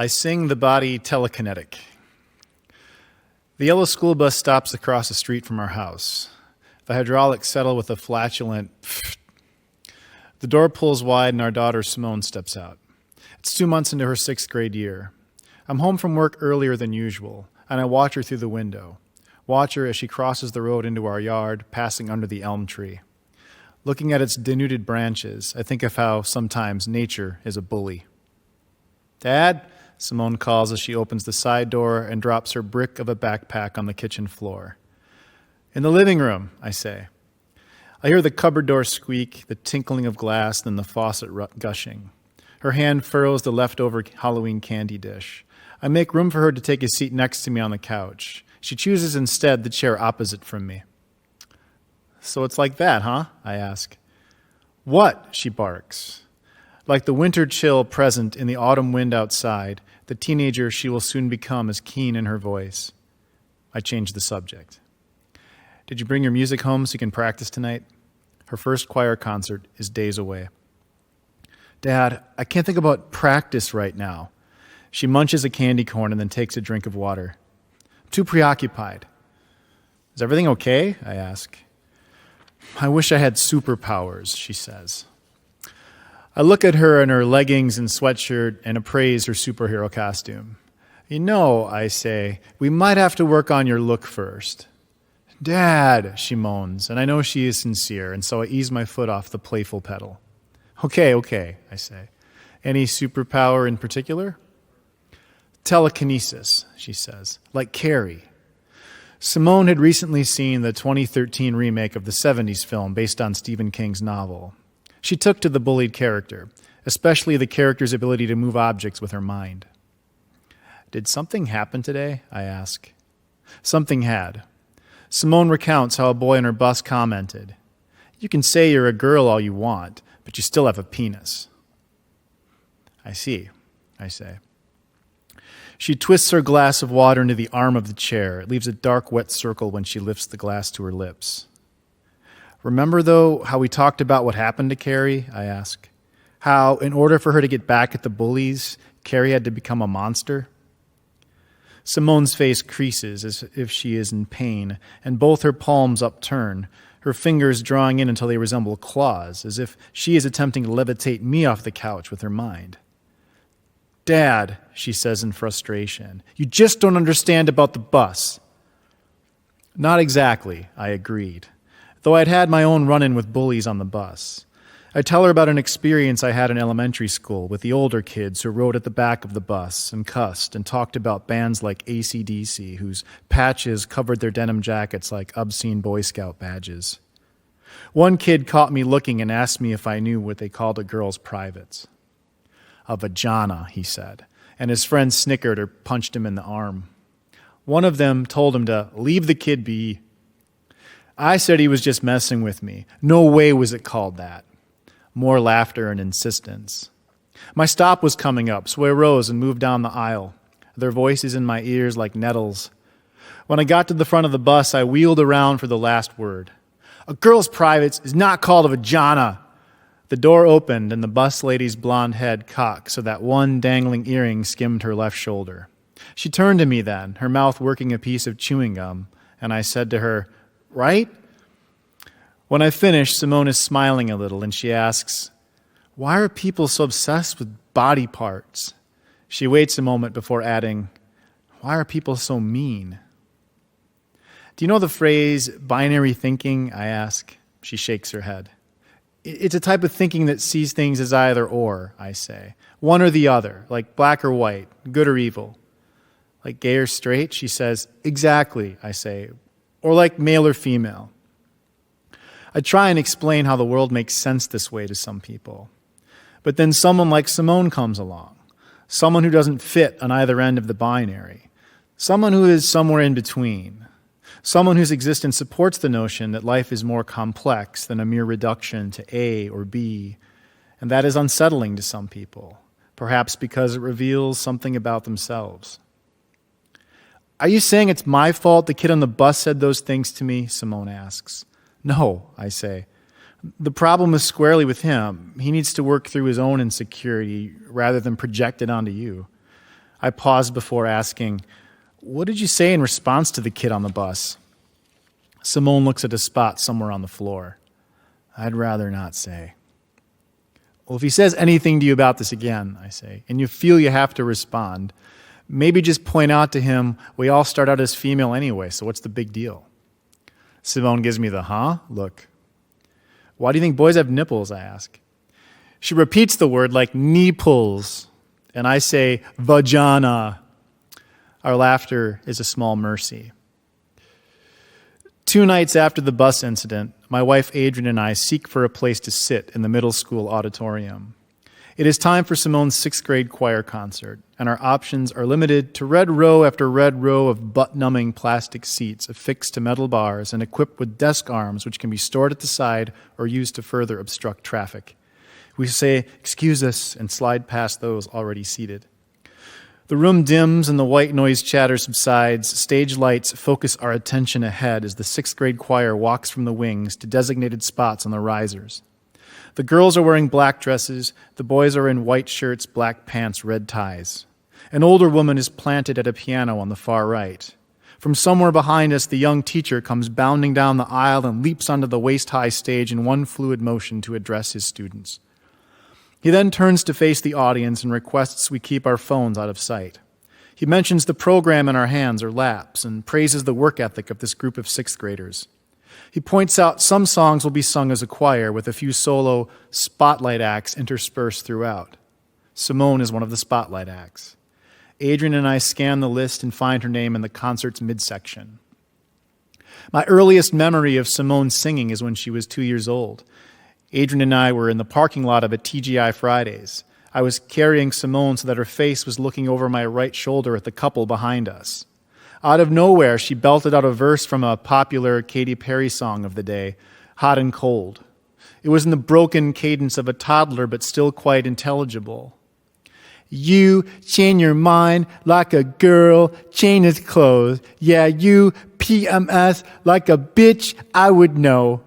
I sing the body telekinetic. The yellow school bus stops across the street from our house. The hydraulics settle with a flatulent pfft. The door pulls wide and our daughter Simone steps out. It's 2 months into her 6th grade year. I'm home from work earlier than usual, and I watch her through the window. Watch her as she crosses the road into our yard, passing under the elm tree. Looking at its denuded branches, I think of how sometimes nature is a bully. "Dad," Simone calls as she opens the side door and drops her brick of a backpack on the kitchen floor. "In the living room," I say. I hear the cupboard door squeak, the tinkling of glass, then the faucet gushing. Her hand furrows the leftover Halloween candy dish. I make room for her to take a seat next to me on the couch. She chooses instead the chair opposite from me. "So it's like that, huh?" I ask. "What?" she barks. Like the winter chill present in the autumn wind outside, the teenager she will soon become is keen in her voice. I change the subject. "Did you bring your music home so you can practice tonight?" Her first choir concert is days away. "Dad, I can't think about practice right now." She munches a candy corn and then takes a drink of water. "I'm too preoccupied." "Is everything okay?" I ask. "I wish I had superpowers," she says. I look at her in her leggings and sweatshirt and appraise her superhero costume. "You know," I say, "we might have to work on your look first." "Dad," she moans, and I know she is sincere, and so I ease my foot off the playful pedal. Okay, I say. "Any superpower in particular?" "Telekinesis," she says, "like Carrie." Simone had recently seen the 2013 remake of the 70s film based on Stephen King's novel. She took to the bullied character, especially the character's ability to move objects with her mind. "Did something happen today?" I ask. Something had. Simone recounts how a boy on her bus commented, "You can say you're a girl all you want, but you still have a penis." "I see," I say. She twists her glass of water into the arm of the chair. It leaves a dark, wet circle when she lifts the glass to her lips. "Remember, though, how we talked about what happened to Carrie?" I ask. "How, in order for her to get back at the bullies, Carrie had to become a monster?" Simone's face creases as if she is in pain, and both her palms upturn, her fingers drawing in until they resemble claws, as if she is attempting to levitate me off the couch with her mind. "Dad," she says in frustration, "you just don't understand about the bus." "Not exactly," I agreed, though I'd had my own run-in with bullies on the bus. I tell her about an experience I had in elementary school with the older kids who rode at the back of the bus and cussed and talked about bands like AC/DC, whose patches covered their denim jackets like obscene Boy Scout badges. One kid caught me looking and asked me if I knew what they called a girl's privates. "A vagina," he said, and his friend snickered or punched him in the arm. One of them told him to leave the kid be. I said he was just messing with me. No way was it called that. More laughter and insistence. My stop was coming up, so I rose and moved down the aisle, their voices in my ears like nettles. When I got to the front of the bus, I wheeled around for the last word. "A girl's privates is not called a vagina." The door opened and the bus lady's blonde head cocked so that one dangling earring skimmed her left shoulder. She turned to me then, her mouth working a piece of chewing gum, and I said to her, "Right?" When I finish, Simone is smiling a little, and she asks, "Why are people so obsessed with body parts?" She waits a moment before adding, "Why are people so mean?" "Do you know the phrase binary thinking?" I ask. She shakes her head. "It's a type of thinking that sees things as either or," I say. "One or the other, like black or white, good or evil." "Like gay or straight?" She says. "Exactly," I say. "Or like male or female." I try and explain how the world makes sense this way to some people. But then someone like Simone comes along, someone who doesn't fit on either end of the binary, someone who is somewhere in between, someone whose existence supports the notion that life is more complex than a mere reduction to A or B, and that is unsettling to some people, perhaps because it reveals something about themselves. "Are you saying it's my fault the kid on the bus said those things to me?" Simone asks. "No," I say. "The problem is squarely with him. He needs to work through his own insecurity rather than project it onto you. I paused before asking, "What did you say in response to the kid on the bus?" Simone looks at a spot somewhere on the floor. "I'd rather not say." "Well, if he says anything to you about this again," I say, "and you feel you have to respond, maybe just point out to him we all start out as female anyway, so what's the big deal?" Simone gives me the look. "Why do you think boys have nipples?" I ask. She repeats the word like nipples, and I say vagina. Our laughter is a small mercy. 2 nights after the bus incident, my wife Adrian and I seek for a place to sit in the middle school auditorium. It is time for Simone's 6th grade choir concert, and our options are limited to red row after red row of butt-numbing plastic seats affixed to metal bars and equipped with desk arms which can be stored at the side or used to further obstruct traffic. We say, "Excuse us," and slide past those already seated. The room dims and the white noise chatter subsides. Stage lights focus our attention ahead as the 6th grade choir walks from the wings to designated spots on the risers. The girls are wearing black dresses. The boys are in white shirts, black pants, red ties. An older woman is planted at a piano on the far right. From somewhere behind us, the young teacher comes bounding down the aisle and leaps onto the waist-high stage in one fluid motion to address his students. He then turns to face the audience and requests we keep our phones out of sight. He mentions the program in our hands or laps and praises the work ethic of this group of 6th graders. He points out some songs will be sung as a choir with a few solo spotlight acts interspersed throughout. Simone is one of the spotlight acts. Adrian and I scan the list and find her name in the concert's midsection. My earliest memory of Simone singing is when she was 2 years old. Adrian and I were in the parking lot of a TGI Fridays. I was carrying Simone so that her face was looking over my right shoulder at the couple behind us. Out of nowhere, she belted out a verse from a popular Katy Perry song of the day, Hot and Cold. It was in the broken cadence of a toddler, but still quite intelligible. "You chain your mind like a girl, chain his clothes. Yeah, you PMS like a bitch, I would know."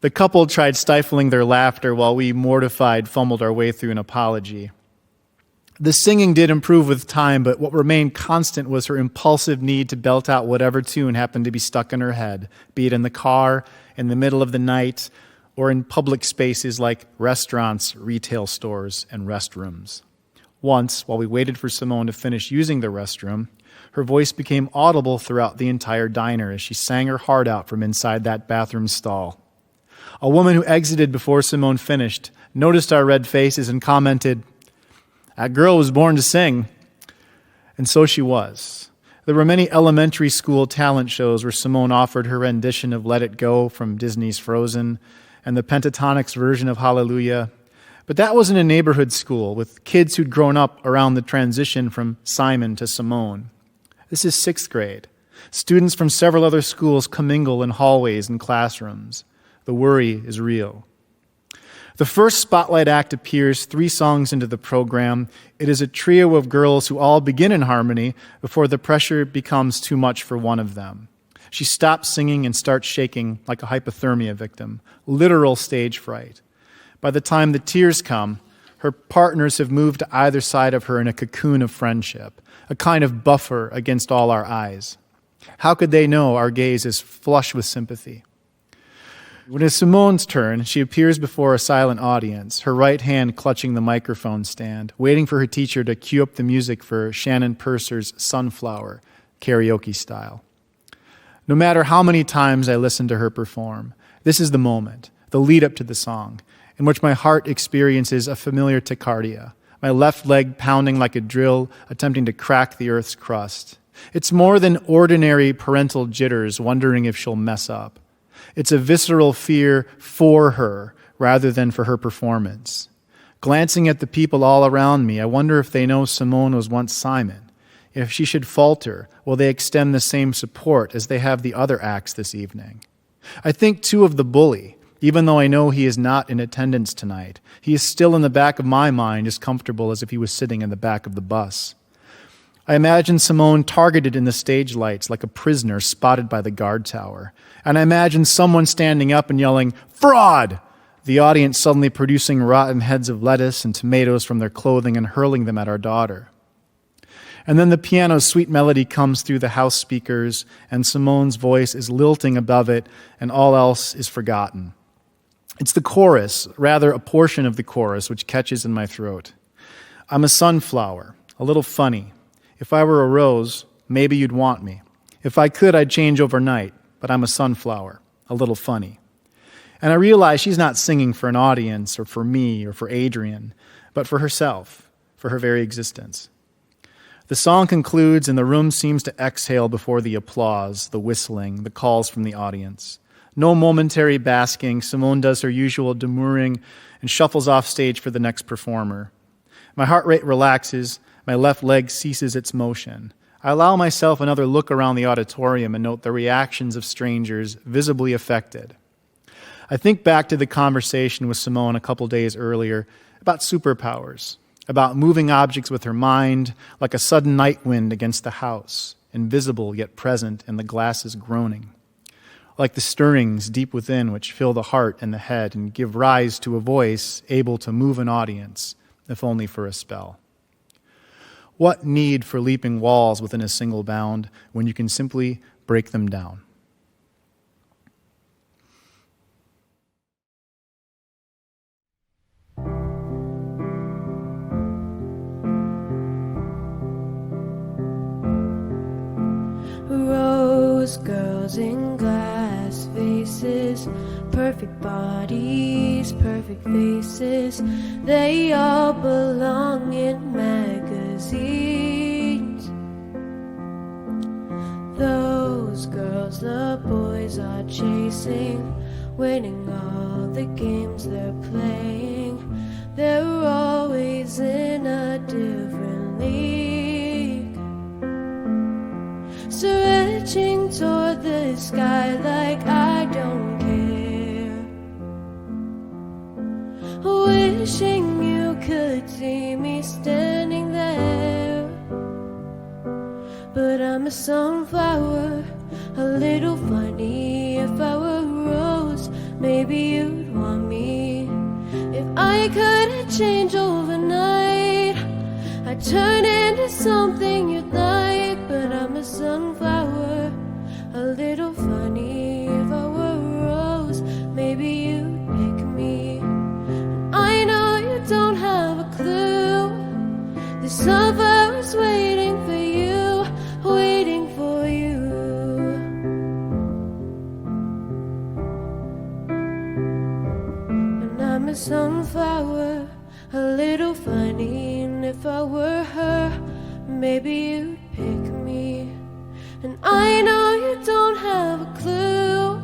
The couple tried stifling their laughter while we, mortified, fumbled our way through an apology. The singing did improve with time, but what remained constant was her impulsive need to belt out whatever tune happened to be stuck in her head, be it in the car, in the middle of the night, or in public spaces like restaurants, retail stores, and restrooms. Once, while we waited for Simone to finish using the restroom, her voice became audible throughout the entire diner as she sang her heart out from inside that bathroom stall. A woman who exited before Simone finished noticed our red faces and commented, "That girl was born to sing." And so she was. There were many elementary school talent shows where Simone offered her rendition of Let It Go from Disney's Frozen and the Pentatonics version of Hallelujah. But that was in a neighborhood school with kids who'd grown up around the transition from Simon to Simone. This is 6th grade. Students from several other schools commingle in hallways and classrooms. The worry is real. The first spotlight act appears 3 songs into the program. It is a trio of girls who all begin in harmony before the pressure becomes too much for one of them. She stops singing and starts shaking like a hypothermia victim, literal stage fright. By the time the tears come, her partners have moved to either side of her in a cocoon of friendship, a kind of buffer against all our eyes. How could they know our gaze is flush with sympathy? When it's Simone's turn, she appears before a silent audience, her right hand clutching the microphone stand, waiting for her teacher to cue up the music for Shannon Purser's Sunflower, karaoke style. No matter how many times I listen to her perform, this is the moment, the lead up to the song, in which my heart experiences a familiar tachycardia, my left leg pounding like a drill, attempting to crack the earth's crust. It's more than ordinary parental jitters, wondering if she'll mess up. It's a visceral fear for her rather than for her performance. Glancing at the people all around me, I wonder if they know Simone was once Simon. If she should falter, will they extend the same support as they have the other acts this evening? I think, too, of the bully. Even though I know he is not in attendance tonight, he is still in the back of my mind as comfortable as if he was sitting in the back of the bus. I imagine Simone targeted in the stage lights like a prisoner spotted by the guard tower. And I imagine someone standing up and yelling, "Fraud!" The audience suddenly producing rotten heads of lettuce and tomatoes from their clothing and hurling them at our daughter. And then the piano's sweet melody comes through the house speakers, and Simone's voice is lilting above it, and all else is forgotten. It's the chorus, rather a portion of the chorus, which catches in my throat. I'm a sunflower, a little funny. If I were a rose, maybe you'd want me. If I could, I'd change overnight, but I'm a sunflower, a little funny. And I realize she's not singing for an audience or for me or for Adrian, but for herself, for her very existence. The song concludes and the room seems to exhale before the applause, the whistling, the calls from the audience. No momentary basking, Simone does her usual demurring and shuffles off stage for the next performer. My heart rate relaxes, my left leg ceases its motion. I allow myself another look around the auditorium and note the reactions of strangers visibly affected. I think back to the conversation with Simone a couple days earlier about superpowers, about moving objects with her mind like a sudden night wind against the house, invisible yet present in the glasses groaning, like the stirrings deep within which fill the heart and the head and give rise to a voice able to move an audience, if only for a spell. What need for leaping walls within a single bound when you can simply break them down? Rose girls in glass faces, perfect bodies, perfect faces. They all belong in magazines. Those girls the boys are chasing, winning all the games they're playing. They're always in a different league, stretching toward the sky like I don't care, wishing you could see me standing there. But I'm a sunflower, a little funny. If I were a rose, maybe you'd want me. If I could change overnight, I'd turn into something you'd like. But I'm a sunflower, a little funny. If I were a rose, maybe you'd pick me. And I know you don't have a clue. The sunflower's waiting for you, waiting for you. And I'm a sunflower, a little funny. And if I were her, maybe you'd pick me. And I know you don't have a clue.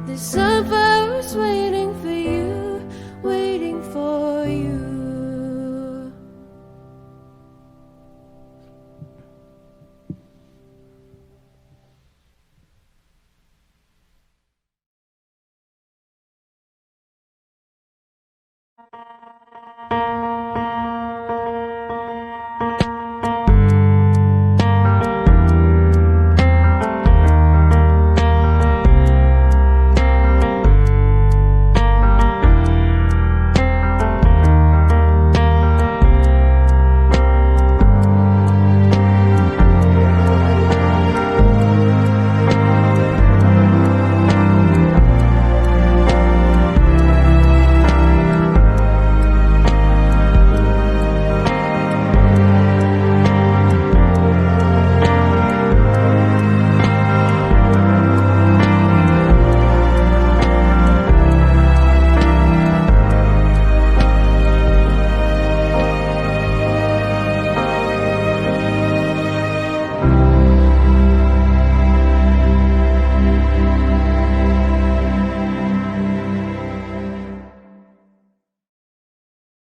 The sunflower's waiting for you, waiting for you.